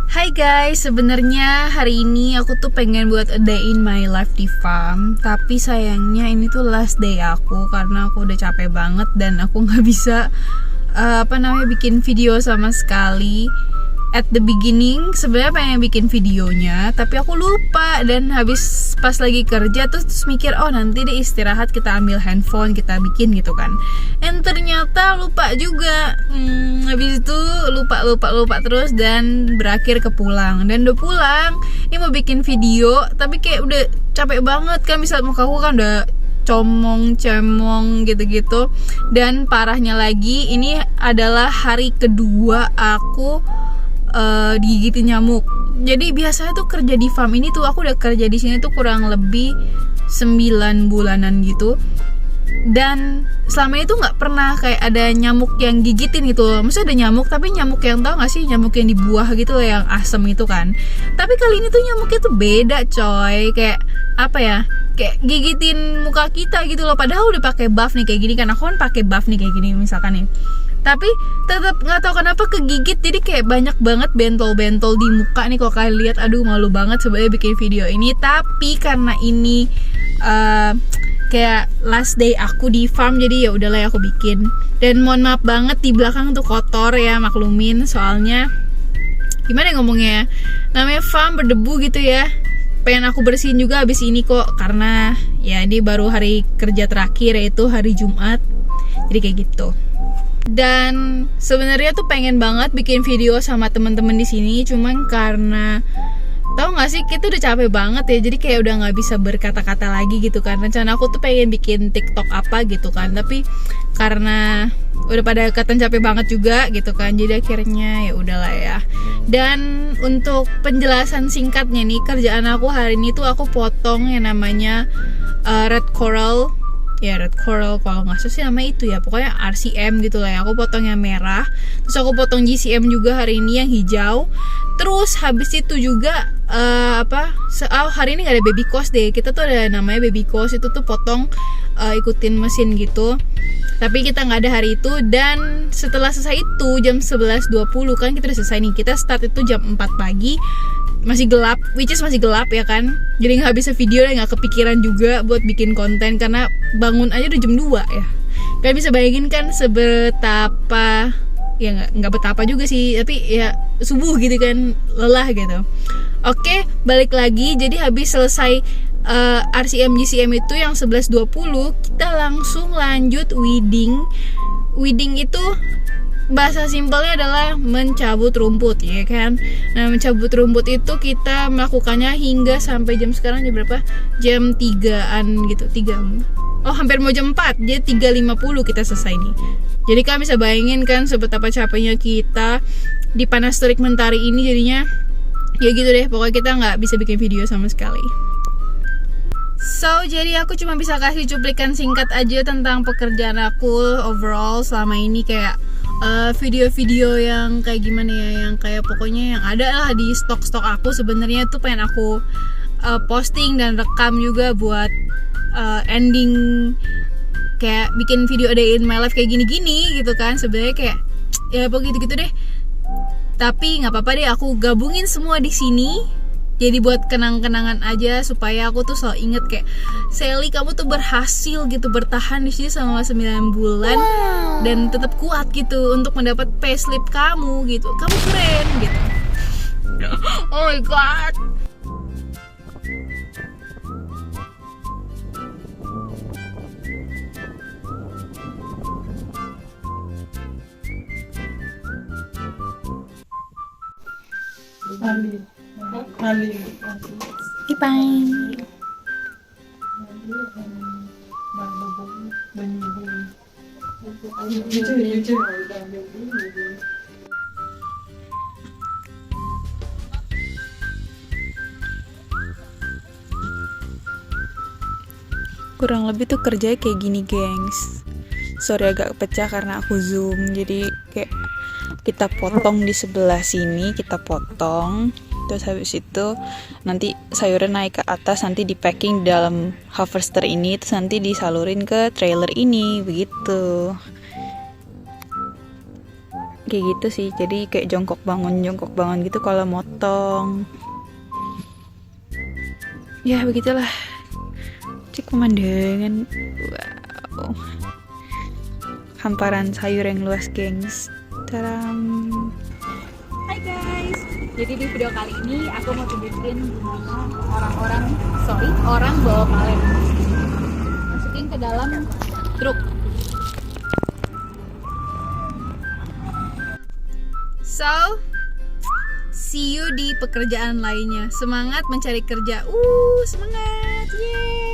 Hai guys, sebenarnya hari ini aku tuh pengen buat a day in my life di farm, tapi sayangnya ini tuh last day aku karena aku udah capek banget dan aku nggak bisa bikin video sama sekali. At the beginning sebenarnya pengen bikin videonya, tapi aku lupa dan habis pas lagi kerja terus mikir nanti deh istirahat kita ambil handphone kita bikin gitu kan. And ternyata lupa juga. Habis itu lupa terus dan berakhir ke pulang. Dan udah pulang, ini mau bikin video tapi kayak udah capek banget kan, misal mukaku kan udah cemong gitu-gitu. Dan parahnya lagi, ini adalah hari kedua aku digigitin nyamuk. Jadi biasanya tuh kerja di farm ini tuh aku udah kerja di sini tuh kurang lebih 9 bulanan gitu. Dan selama itu nggak pernah kayak ada nyamuk yang gigitin gitu loh. Maksudnya ada nyamuk, tapi nyamuk yang tau gak sih, nyamuk yang di buah gitu loh, yang asem itu kan. Tapi kali ini tuh nyamuknya tuh beda coy. Kayak apa ya, kayak gigitin muka kita gitu loh. Padahal udah pakai buff nih kayak gini kan. Aku kan pakai buff nih kayak gini misalkan nih, tapi tetap nggak tahu kenapa kegigit. Jadi kayak banyak banget bentol-bentol di muka nih kalau kalian lihat. Aduh, malu banget sebenarnya bikin video ini, tapi karena ini kayak last day aku di farm, jadi ya udahlah ya aku bikin. Dan mohon maaf banget di belakang tuh kotor ya, maklumin, soalnya gimana ngomongnya, namanya farm berdebu gitu ya. Pengen aku bersihin juga habis ini kok, karena ya ini baru hari kerja terakhir, yaitu hari Jumat. Jadi kayak gitu. Dan sebenarnya tuh pengen banget bikin video sama teman-teman di sini, cuman karena tahu nggak sih, kita udah capek banget ya, jadi kayak udah nggak bisa berkata-kata lagi gitu kan. Rencana aku tuh pengen bikin TikTok apa gitu kan, tapi karena udah pada kelihatan capek banget juga gitu kan, jadi akhirnya ya udahlah ya. Dan untuk penjelasan singkatnya nih, kerjaan aku hari ini tuh aku potong yang namanya red coral. Ya red coral kalau nggak salah sih nama itu ya, pokoknya RCM gitu lah ya. Aku potong yang merah, terus aku potong GCM juga hari ini yang hijau. Terus habis itu juga hari ini nggak ada baby cost deh. Kita tuh ada namanya baby cost, itu tuh potong ikutin mesin gitu. Tapi kita nggak ada hari itu. Dan setelah selesai itu jam 11.20 kan kita udah selesai nih. Kita start itu jam 4 pagi. Masih gelap, which is masih gelap ya kan. Jadi nggak bisa video dan nggak kepikiran juga buat bikin konten karena bangun aja udah jam 2 ya. Kalian bisa bayangin kan sebetapa, ya nggak betapa juga sih, tapi ya subuh gitu kan, lelah gitu. Oke, balik lagi. Jadi habis selesai RCM GCM itu yang 11.20, kita langsung lanjut weeding. Weeding itu bahasa simpelnya adalah mencabut rumput ya kan. Nah, mencabut rumput itu kita melakukannya hingga sampai jam sekarang jam berapa? Jam 3-an gitu, hampir mau jam 4. Jadi 3.50 kita selesai nih. Jadi kalian bisa bayangin kan sebetapa capeknya kita di panas terik mentari ini. Jadinya ya gitu deh, pokoknya kita nggak bisa bikin video sama sekali. So, jadi aku cuma bisa kasih cuplikan singkat aja tentang pekerjaan aku overall selama ini. Kayak video-video yang kayak gimana ya, yang kayak pokoknya yang ada lah di stok aku. Sebenarnya tuh pengen aku posting dan rekam juga buat ending, kayak bikin video a day in my life kayak gini-gini gitu kan. Sebenarnya kayak ya pokoknya gitu deh. Tapi nggak apa-apa deh, aku gabungin semua di sini. Jadi buat kenang-kenangan aja, supaya aku tuh selalu inget kayak Sally, kamu tuh berhasil gitu bertahan di sini selama 9 bulan. Wow. Dan tetap kuat gitu untuk mendapat payslip kamu gitu. Kamu keren gitu. Oh my god. Ipang. Kurang lebih tuh kerjanya kayak gini, gengs. Sorry agak pecah karena aku zoom. Jadi kayak kita potong di sebelah sini, kita potong. Terus habis itu nanti sayurnya naik ke atas, nanti di packing dalam harvester ini, terus nanti disalurin ke trailer ini, begitu. kayak gitu sih. Jadi kayak jongkok bangun gitu kalau motong. Ya begitulah. Cek pemandangan. Wow. Hamparan sayur yang luas, gengs. Taram. Hai guys. Jadi di video kali ini aku mau tunjukin gimana orang bawa palet. Masukin ke dalam truk. So, see you di pekerjaan lainnya. Semangat mencari kerja. Semangat. Yeay.